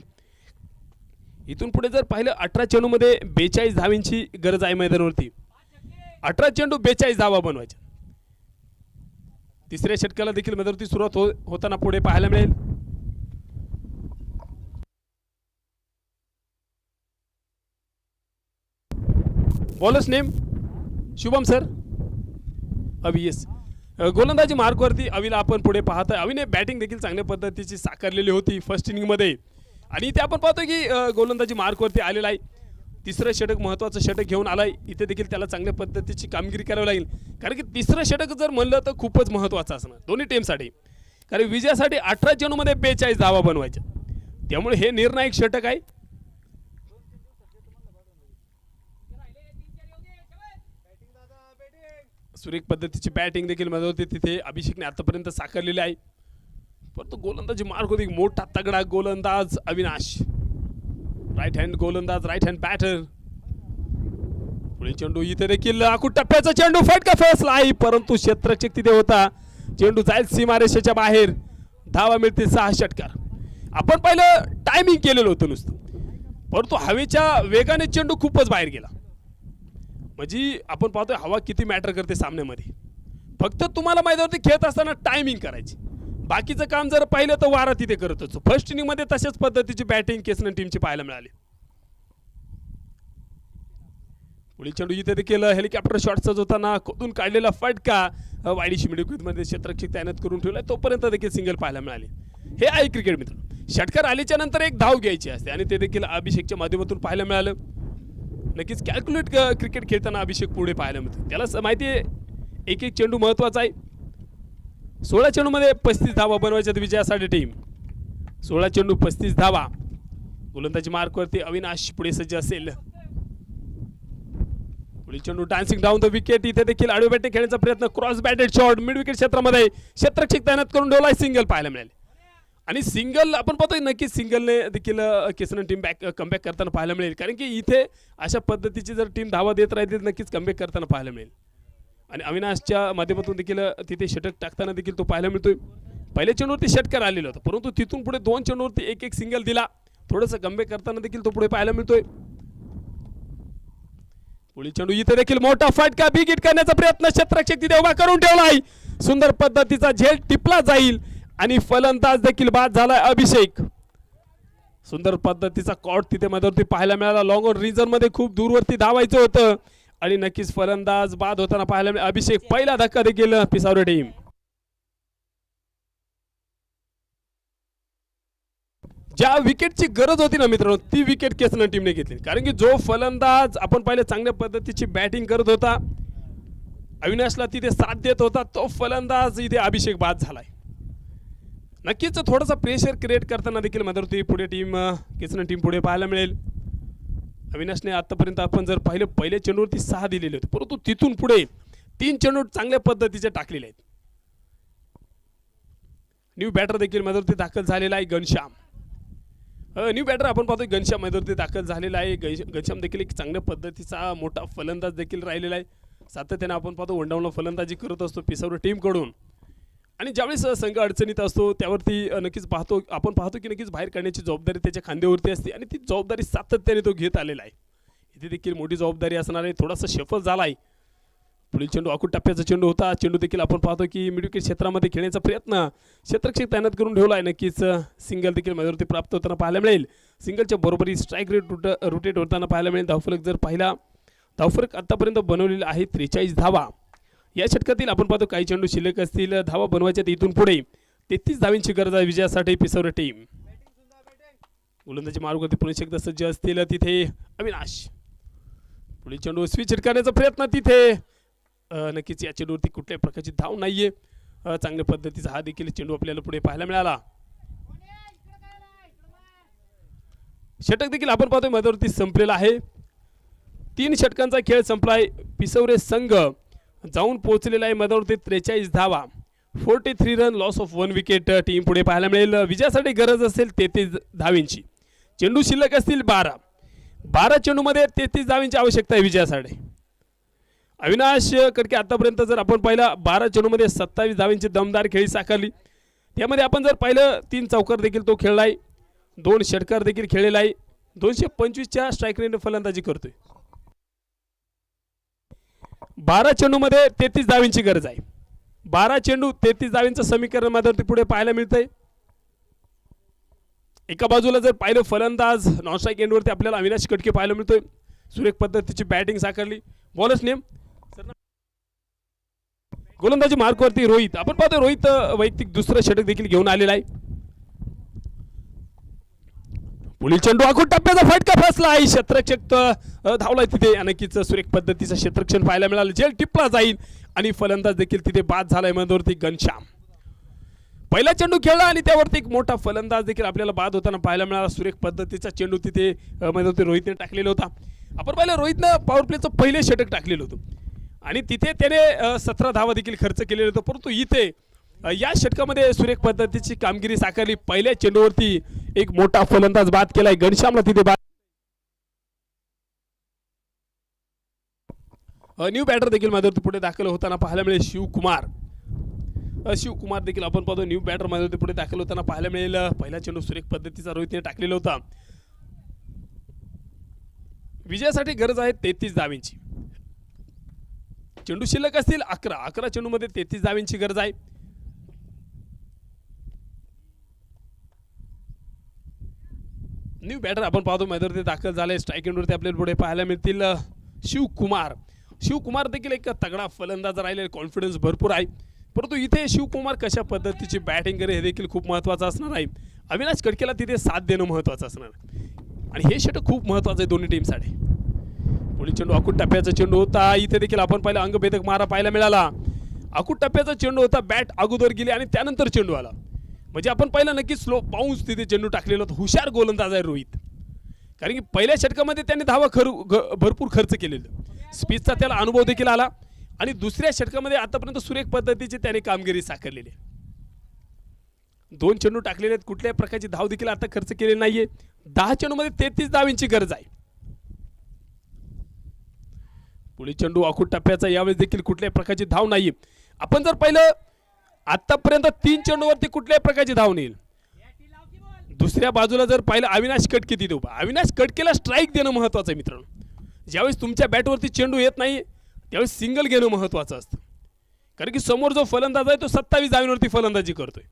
इथून पुढे जर पाहिलं 18 चेंडूमध्ये 42 धावांची गरज आहे मैदानावरती. 18 चेंडू 42 धावा बनवायच्या. तिसऱ्या षटकाला देखील मैदानावरती सुरुवात होताना पुढे पाहायला मिळेल. Bowler's name Shubham sir. Abhi. Yes. गोलंदाजी मार्कवरती अविला आपण पुढे पाहतोय. अविने बॅटिंग देखील चांगल्या पद्धतीची साकारलेली होती फर्स्ट इनिंग मध्ये, आणि इथे आपण पाहतोय की गोलंदाजी मार्कवरती आलेला आहे. तिसरं षटक महत्त्वाचं षटक घेऊन आलाय. इथे देखील त्याला चांगल्या पद्धतीची कामगिरी करावी लागेल, कारण की तिसरं षटक जर म्हणलं तर खूपच महत्त्वाचं असणार दोन्ही टीमसाठी. कारण विजयासाठी 18 चेंडूमध्ये 42 धावा बनवायच्या, त्यामुळे हे निर्णायक षटक आहे. सुरेख पद्धतीची बॅटिंग देखील मदत होती तिथे अभिषेकने आतापर्यंत साकारलेली आहे. परंतु गोलंदाजी मार्क होती. मोठा तगडा गोलंदाज अविनाश. राईट हँड गोलंदाज, राईट हँड बॅटर. पुढे चेंडू इथे देखील आखूड टप्प्याचा चेंडू फटका फेसला आहे, परंतु क्षेत्ररक्षक तिथे होता. चेंडू जाईल सीमारेषेच्या बाहेर. धावा मिळते 6 षटकार. आपण पहिलं टायमिंग केलेलं होतं नुसतं, परंतु हवेच्या वेगाने चेंडू खूपच बाहेर गेला. म्हणजे आपण पाहतोय हवा किती मॅटर करते सामन्यामध्ये. फक्त तुम्हाला मैदानावरती खेळत असताना टायमिंग करायची, बाकीचं काम जर पाहिलं तर वारा तिथे करत असतो. फर्स्ट इनिंग मध्ये तशाच पद्धतीची बॅटिंग केसनर टीमची पाहायला मिळाली. पुढील चेंडू इथे देखील हेलिकॉप्टर शॉट सजवताना खोदून काढलेला फटका वाईडीशी मिडविकेटमध्ये क्षेत्ररक्षक तैनात करून ठेवलाय. तोपर्यंत देखील सिंगल पाहायला मिळाली. हे आहे क्रिकेट मित्र. षटकार आल्याच्या नंतर एक धाव घ्यायची असते, आणि ते देखील अभिषेकच्या माध्यमातून पाहायला मिळालं. नक्कीच कॅल्क्युलेट क्रिकेट खेळताना अभिषेक पुढे पाहायला मिळतो. त्याला माहिती आहे एक एक चेंडू महत्त्वाचा आहे. 16 चेंडूमध्ये 35 धावा बनवायच्या विजयासाठी टीम. 16 चेंडू 35 धावा. गोलंदाजी मार्कवरती अविनाश पुढे सज्ज असेल. पुढील चेंडू डान्सिंग डाऊन द विकेट. इथे देखील आडवे बॅटिंग खेळण्याचा प्रयत्न. Cross batted shot mid wicket क्षेत्रामध्ये क्षेत्ररक्षक तैनात करून ठेवलाय. सिंगल पाहायला मिळाले, आणि सिंगल आपण पाहतोय नक्कीच सिंगलने देखील केसनर टीम कमबॅक करताना पाहायला मिळेल. कारण की इथे अशा पद्धतीची जर टीम धावा देत राहते नक्कीच कमबॅक करताना पाहायला मिळेल. आणि अविनाशच्या माध्यमातून देखील तिथे षटक टाकताना देखील तो पाहायला मिळतोय. पहिल्या चेंडूवरती षटकार आलेला होता, परंतु तिथून पुढे 2 चेंडूवरती एक एक सिंगल दिला. थोडंसं कमबॅक करताना देखील तो पुढे पाहायला मिळतोय. पुढील चेंडू इथे देखील मोठा फटका. बिग हिट करण्याचा प्रयत्न. क्षेत्ररक्षक तिथे उभा करून ठेवलाय. सुंदर पद्धतीचा झेल टिपला जाईल, आणि फलंदाज देखील बाद झालाय अभिषेक. सुंदर पद्धतीचा कॉट तिथे मध्यवर्ती पाहायला मिळाला. लॉंग ऑन रिजन मध्ये खूप दूरवरती धावायचं होतं, आणि नक्कीच फलंदाज बाद होताना पाहायला मिळाला. अभिषेक पहिला धक्का देखील पिसावरे टीम. ज्या विकेटची गरज होती ना मित्रांनो, ती विकेट केसनर टीमने घेतली. कारण की जो फलंदाज आपण पाहिले चांगल्या पद्धतीची बॅटिंग करत होता, अविनाशला तिथे साथ देत होता, तो फलंदाज इथे अभिषेक बाद झालाय. नक्कीच थोडासा प्रेशर क्रिएट करताना देखील मदरती पुढे टीम केसनर टीम पुढे पाहायला मिळेल. अविनाशने आतापर्यंत आपण जर पाहिलं पहिल्या चेंडूवरती 6 दिलेले होते, परंतु तिथून पुढे 3 चेंडू चांगल्या पद्धतीचे टाकलेले आहेत. न्यू बॅटर देखील मदरती दाखल झालेला आहे. घनश्याम न्यू बॅटर आपण पाहतोय घनश्याम मदरती दाखल झालेला आहे. घनश्याम देखील एक चांगल्या पद्धतीचा मोठा फलंदाज देखील राहिलेला आहे. सातत्याने आपण पाहतो वनडाऊनला फलंदाजी करत असतो पिसावरे टीम कडून, आणि ज्यावेळेस संघ अडचणीत असतो त्यावरती नक्कीच आपण पाहतो की नक्कीच बाहेर काढण्याची जबाबदारी त्याच्या खांद्यावरती असते, आणि ती जबाबदारी सातत्याने तो घेत आलेला आहे. इथे देखील मोठी जबाबदारी असणार आहे. थोडासा सफल झाला आहे. पुढील चेंडू आखूड टप्प्याचा चेंडू होता. चेंडू देखील आपण पाहतो की मिड विकेट क्षेत्रामध्ये खेळण्याचा प्रयत्न क्षेत्ररक्षक तैनात करून ठेवला आहे. नक्कीच सिंगल देखील मध्यवर्ती प्राप्त होताना पाहायला मिळेल. सिंगलच्या बरोबरी स्ट्राईक रेट रोटेट होताना पाहायला मिळेल. धावफलक जर पाहिला, धावफलक आतापर्यंत बनवलेला आहे 43 धावा. या षटकातील आपण पाहतो काही चेंडू शिल्लक असतील. धावा बनवायच्या इथून पुढे 33 धावांची गरज आहे विजयासाठी पिसावरे टीम. गोलंदाजी मार्गावरती पुणे एकदा सज्ज असतील. तिथे अविनाश पुढील चेंडू स्विच करण्याचा प्रयत्न. तिथे नक्कीच या चेंडूवरती कुठल्याही प्रकारची धाव नाहीये. चांगल्या पद्धतीचा हा देखील चेंडू आपल्याला पुढे पाहायला मिळाला. षटक देखील आपण पाहतोय मध्यवर्ती संपलेला आहे. 3 षटकांचा खेळ संपलाय. पिसवरे संघ जाऊन पोहोचलेला आहे मध्यवर्ती 43 धावा, 43 run, loss of 1 wicket. Team पुढे पाहायला मिळेल. विजयासाठी गरज असेल 33 धावांची. चेंडू शिल्लक असतील 12 चेंडूमध्ये 33 धावांची आवश्यकता आहे विजयासाठी. अविनाश कडके आतापर्यंत जर आपण पाहिलं 12 चेंडूमध्ये 27 धावांची दमदार खेळी साकारली. त्यामध्ये आपण जर पाहिलं 3 चौकार देखील तो खेळलाय, 2 षटकार देखील खेळलेला आहे. 225च्या स्ट्राईक रेटने फलंदाजी करतोय. 12 चेंडूमध्ये 33 धावांची गरज आहे. 12 चेंडू 33 धावांचं समीकरण मात्र पुढे पाहायला मिळतंय. एका बाजूला जर पाहिलं फलंदाज नॉन स्ट्राईक एंडवरती आपल्याला अविनाश कडके पाहायला मिळतोय. सुरेख पद्धतीची बॅटिंग साकारली. बॉलर्स नेम गोलंदाजी मार्कवरती रोहित. आपण पाहतोय रोहित वैयक्तिक दुसरं षटक देखील घेऊन आलेला आहे. पुढील चेंडू आखूड टप्प्याचा फटका फसला आहे. क्षेत्ररक्षक धावलाय तिथे. नक्कीच सुरेख पद्धतीचं क्षेत्ररक्षण पाहायला मिळालं. जेल टिपला जाईल आणि फलंदाज देखील तिथे बाद झालाय मध्यवर्ती घनश्याम. पहिला चेंडू खेळला आणि त्यावरती एक मोठा फलंदाज देखील आपल्याला बाद होताना पाहायला मिळाला. सुरेख पद्धतीचा चेंडू तिथे मध्यवर्ती रोहितने टाकलेला होता. आपण पाहिलं रोहितनं पॉवर प्लेचं पहिले षटक टाकलेलं होतं आणि तिथे त्याने 17 धावा देखील खर्च केलेलं होतं. परंतु इथे या षटकामध्ये सुरेख पद्धतीची कामगिरी साकारली. पहिल्या चेंडूवरती एक मोठा फलंदाज बाद केलाय. घनश्यामला तिथे बाद. न्यू बॅटर देखील मध्यवर्ती पुढे दाखल होताना पाहायला मिळेल. शिवकुमार देखील आपण पाहतो न्यू बॅटर मध्यवर्ती पुढे दाखल होताना पाहायला मिळेल. पहिला चेंडू सुरेख पद्धतीचा रोहितने टाकलेला होता. विजयासाठी गरज आहे 33 धावांची. चेंडू शिल्लक असतील 11 चेंडूमध्ये 33 धावांची गरज आहे. न्यू बॅटर आपण पाहतो मैदानावरती दाखल झाले. स्ट्राईक एंडवरती आपल्याला पुढे पाहायला मिळतील शिवकुमार देखील एक तगडा फलंदाज राहिलेला. कॉन्फिडन्स भरपूर आहे. परंतु इथे शिवकुमार कशा पद्धतीची बॅटिंग करे हे देखील खूप महत्त्वाचं असणार आहे. अविनाश कडकेला तिथे साथ देणं महत्त्वाचं असणार आहे आणि हे षटक खूप महत्त्वाचं आहे दोन्ही टीमसाठी. पुढील चेंडू आखूड टप्प्याचा चेंडू होता. इथे देखील आपण पाहिलं अंगभेदक मारा पाहायला मिळाला. आखूड टप्प्याचा चेंडू होता. बॅट अगोदर गेली आणि त्यानंतर चेंडू आला. म्हणजे आपण पाहिलं नक्की स्लो बाउन्स तिथे चेंडू टाकलेला होता. हुशार गोलंदाज आहे रोहित. कारण की पहिल्या षटकामध्ये त्याने धावा भरपूर खर्च केलेलं. स्पीडचा त्याला अनुभव देखील आला आणि दुसऱ्या षटकामध्ये आतापर्यंत सुरेख पद्धतीची त्याने कामगिरी साकारलेली आहे. 2 चेंडू टाकलेले आहेत. कुठल्याही प्रकारची धाव देखील आता खर्च केलेली नाहीये. 10 चेंडूमध्ये 33 धावांची गरज आहे. पुढील चेंडू आखूड टप्प्याचा. यावेळेस देखील कुठल्याही प्रकारची धाव नाहीये. आपण जर पाहिलं आतापर्यंत 3 चेंडूवरती कुठल्याही प्रकारची धाव नाही. दुसऱ्या बाजूला जर पाहिलं अविनाश कडके तिथे उभा. अविनाश कडकेला स्ट्राईक देणं महत्त्वाचं आहे मित्रांनो. ज्यावेळेस तुमच्या बॅटवरती चेंडू येत नाही त्यावेळेस सिंगल घेणं महत्त्वाचं असतं. कारण की समोर जो फलंदाज आहे तो 27 धावांवरती फलंदाजी करतोय.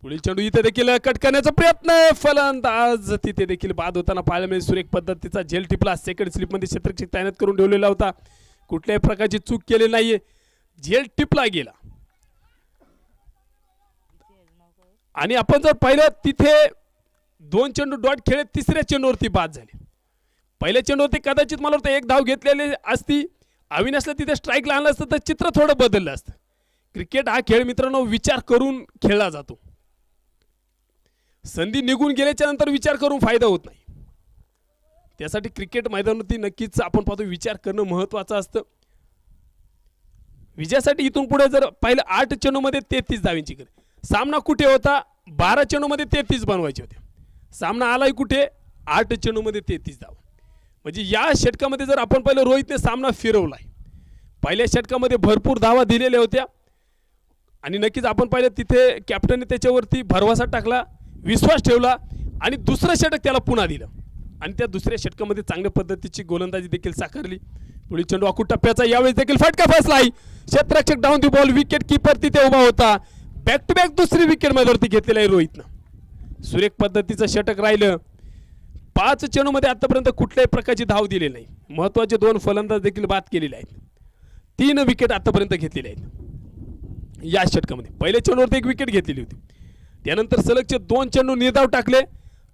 पुढील चेंडू इथे देखील कट करण्याचा प्रयत्न. फलंदाज तिथे देखील बाद होताना पाहायला मिळेल. सुरेख पद्धतीचा झेल टिपला. सेकंड स्लिपमध्ये क्षेत्ररक्षक तैनात करून ठेवलेला होता. कुठल्याही प्रकारची चूक केली नाहीये. झेल टिपला गेला आणि आपण जर पाहिलं तिथे 2 चेंडू डॉट खेळत तिसऱ्या चेंडूवरती बाद झाले. पहिल्या चेंडूवरती कदाचित मला वाटतं 1 धाव घेतलेली असती. अविनाशला तिथे स्ट्राईकला आणलं असतं तर चित्र थोडं बदललं असतं. क्रिकेट हा खेळ मित्रांनो विचार करून खेळला जातो. संधी निघून गेल्याच्या नंतर विचार करून फायदा होत नाही. त्यासाठी क्रिकेट मैदानावरती नक्कीच आपण पाहतो विचार करणं महत्त्वाचं असतं. विजयासाठी इथून पुढे जर पाहिलं 8 चेंडूमध्ये 33 धावांची गरज. सामना कुठे होता? 12 चेंडूमध्ये 33 बनवायचे होते. सामना आलाय कुठे? 8 चेंडूमध्ये 33 धावा. म्हणजे या षटकामध्ये जर आपण पाहिलं रोहितने सामना फिरवलाय. पहिल्या षटकामध्ये भरपूर धावा दिलेल्या होत्या आणि नक्कीच आपण पाहिलं तिथे कॅप्टनने त्याच्यावरती भरवसा टाकला, विश्वास ठेवला आणि दुसरं षटक त्याला पुन्हा दिलं आणि त्या दुसऱ्या षटकामध्ये चांगल्या पद्धतीची गोलंदाजी देखील साकारली. पुढील चेंडू आखूड टप्प्याचा. यावेळेस देखील फटका फसला आहे. क्षेत्ररक्षक down the ball. Wicket keeper तिथे उभा होता. बॅक टू बॅक दुसरी विकेट मध्यवर्ती घेतलेली आहे रोहितनं. सुरेख पद्धतीचं षटक राहिलं. 5 चेंडूमध्ये आतापर्यंत कुठल्याही प्रकारची धाव दिलेली नाही. महत्त्वाचे 2 फलंदाज देखील बाद केलेले आहेत. 3 विकेट आतापर्यंत घेतलेले आहेत या षटकामध्ये. पहिल्या चेंडूवरती 1 विकेट घेतलेली होती. त्यानंतर सलगचे 2 चेंडू निर्धाव टाकले.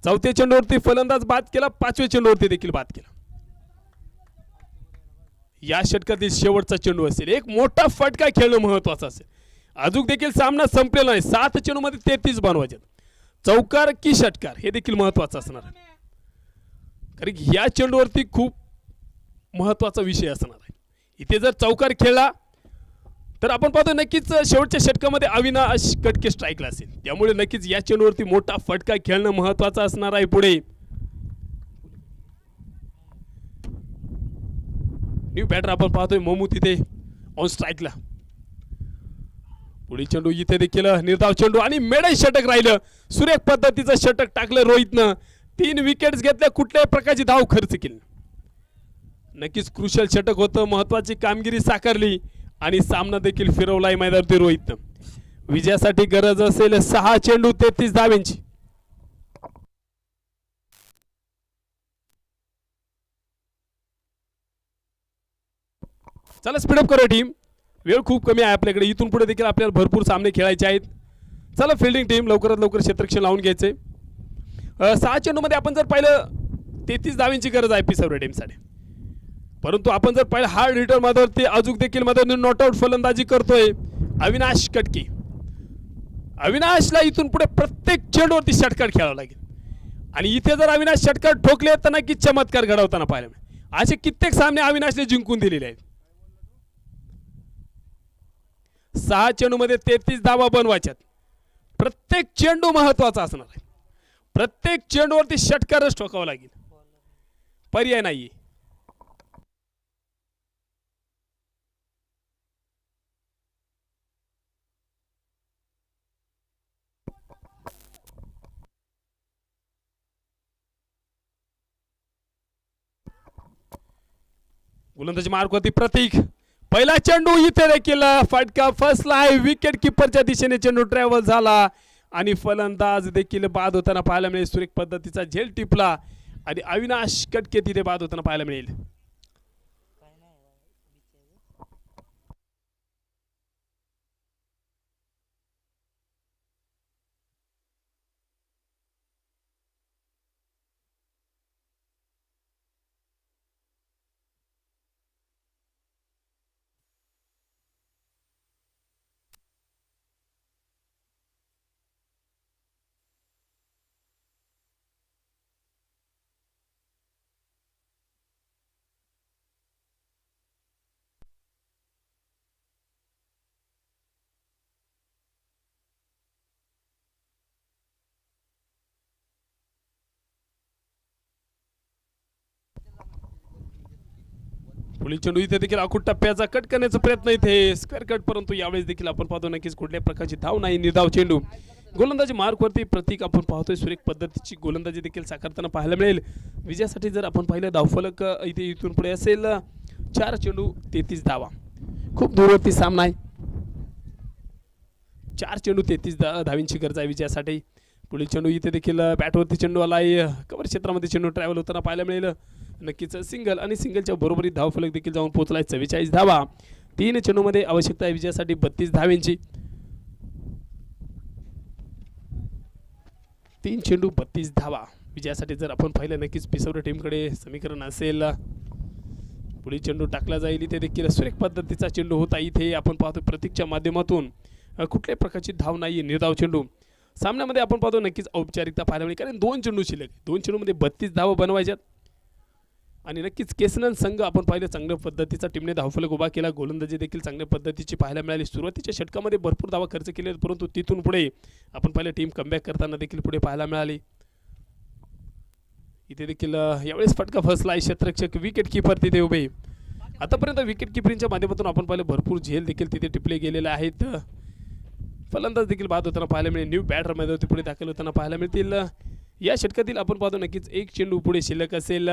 4थ्या चेंडूवरती फलंदाज बाद केला. 5व्या चेंडूवरती देखील बाद केला. या षटकातील शेवटचा चेंडू असेल. एक मोठा फटका खेळणं महत्वाचं असेल. अजून देखील सामना संपलेला नाही. 7 चेंडूमध्ये 33 बनवायचे. चौकार की षटकार हे देखील महत्वाचं असणार आहे. कारण की या चेंडूवरती खूप महत्वाचा विषय असणार आहे. इथे जर चौकार खेळला तर आपण पाहतो नक्कीच शेवटच्या षटकामध्ये अविनाश कटके स्ट्राईकला असेल. त्यामुळे नक्कीच या चेंडूवरती मोठा फटका खेळणं महत्वाचं असणार आहे. पुढे न्यू बॅटर आपण पाहतोय मोमू तिथे ऑन स्ट्राईकला. पुढील चेंडू इथे देखील निर्धाव चेंडू आणि मेडल षटक राहिलं. सुरेख पद्धतीचं षटक टाकलं रोहितनं. 3 विकेट्स घेतल्या. कुठल्याही प्रकारची धाव खर्च केली. नक्कीच क्रुशल षटक होतं. महत्वाची कामगिरी साकारली आणि सामना देखील फिरवलाय मैदानावरती रोहितनं. विजयासाठी गरज असेल 6 चेंडू 33 धावांची. चला स्पीडअप करूया टीम. वेळ खूप कमी आहे आपल्याकडे. इथून पुढे देखील आपल्याला भरपूर सामने खेळायचे आहेत. चला फिल्डिंग टीम लवकरात लवकर क्षेत्ररक्षण लावून घ्यायचे. 6 चेंडूमध्ये आपण जर पाहिलं 33 धावांची गरज आहे पिसवरे टीमसाठी. परंतु आपण जर पाहिलं हार्ड हिटर मध्ये अजून देखील मध्ये नॉट आउट फलंदाजी करतोय अविनाश कटके. अविनाशला इथून पुढे प्रत्येक चेंडूवरती षटकार खेळावा लागेल. आणि इथे जर अविनाश षटकार ठोकले तर नक्की चमत्कार घडवताना पाहायला मिळेल. असे कित्येक सामने अविनाशने जिंकून दिलेले आहेत. 6 चेंडूमध्ये 33 धावा बनवायच्यात. प्रत्येक चेंडू महत्वाचा असणार आहे. प्रत्येक चेंडूवरती षटकारच ठोकावा लागेल. पर्याय नाहीये. गोलंदाजी मार्कवरती प्रतीक. पहिला चेंडू इथे देखील फटका फसलाय. विकेट किपरच्या दिशेने चेंडू ट्रॅव्हल झाला आणि फलंदाज देखील बाद होताना पाहायला मिळेल. सुरेख पद्धतीचा झेल टिपला आणि अविनाश कटके तिथे बाद होताना पाहायला मिळेल. पुढील चेंडू इथे देखील आखूड टप्प्याचा कट करण्याचा प्रयत्न इथे स्क्वेअर कट. परंतु यावेळेस देखील आपण पाहतो नक्कीच कुठल्याही प्रकारची धाव नाही. निर्धाव चेंडू. गोलंदाजी मार्कवरती प्रतीक आपण पाहतोय सुरेख पद्धतीची गोलंदाजी देखील साकारताना पाहायला मिळेल. विजयासाठी जर आपण पाहिलं धावफलक इथे इथून पुढे असेल 4 चेंडू 33 धावा. खूप दूरवरती सामना आहे. 4 चेंडू 33 धावींची गरज आहे विजयासाठी. पुढील चेंडू इथे देखील बॅटवरती चेंडू आलाय. कव्हर क्षेत्रामध्ये चेंडू ट्रॅव्हल होताना पाहायला मिळेल. नक्कीच सिंगल आणि सिंगलच्या बरोबरीत धावफलक देखील जाऊन पोहोचलाय 44 धावा. 3 चेंडूमध्ये आवश्यकता आहे विजयासाठी 32 धावांची. 3 चेंडू 32 धावा विजयासाठी जर आपण पाहिलं नक्कीच पिसवरे टीमकडे समीकरण असेल. पुढील चेंडू टाकला जाईल. इथे देखील सुरेख पद्धतीचा चेंडू होता. इथे आपण पाहतो प्रतीकच्या माध्यमातून कुठल्याही प्रकारची धाव नाही. निर्धाव चेंडू. सामन्यामध्ये आपण पाहतो नक्कीच औपचारिकता पाहायला मिळेल. कारण 2 चेंडू शिल्लक. 2 चेंडूमध्ये 32 धावा बनवायच्यात. आणि नक्कीच केसनन संघ आपण पाहिलं चांगल्या पद्धतीचा टीमने धावफलक उभा केला. गोलंदाजी देखील चांगल्या पद्धतीची पाहायला मिळाली. सुरुवातीच्या षटकामध्ये भरपूर धावा खर्च केले परंतु तिथून पुढे आपण पाहिलं टीम कमबॅक करताना देखील पुढे पाहायला मिळाली. इथे देखील यावेळेस फटका फसला आहे. क्षेत्ररक्षक विकेट किपर तिथे उभे. आतापर्यंत विकेट किपरिंगच्या माध्यमातून आपण पाहिलं भरपूर झेल देखील तिथे टिपले गेलेले आहेत. फलंदाज देखील बाद होताना पाहायला मिळेल. न्यू बॅटर मैदानावरती पुढे दाखल होताना पाहायला मिळतील. या षटकातील आपण पाहतो नक्कीच 1 चेंडू पुढे शिल्लक असेल.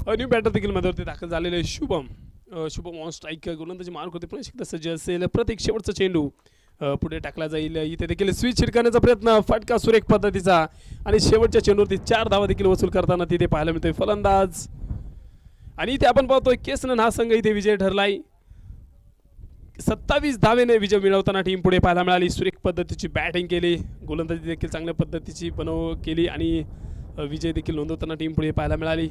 न्यू बॅटर देखील मैदानावरती दाखल झालेले शुभम. Shubham on strike. गोलंदाजी मार्क होते पण एकदा सज्ज असेल. प्रत्येक शेवटचा चेंडू पुढे टाकला जाईल. इथे देखील स्विच छिडकण्याचा प्रयत्न, फटका सुरेख पद्धतीचा आणि शेवटच्या चेंडूवरती 4 धावा देखील वसूल करताना तिथे पाहायला मिळतोय फलंदाज. आणि इथे आपण पाहतोय केसनन हा संघ इथे विजय ठरलाय. 27 धावेने विजय मिळवताना टीम पुढे पाहायला मिळाली. सुरेख पद्धतीची बॅटिंग केली, गोलंदाजी देखील चांगल्या पद्धतीची केली आणि विजय देखील नोंदवताना टीम पुढे पाहायला मिळाली.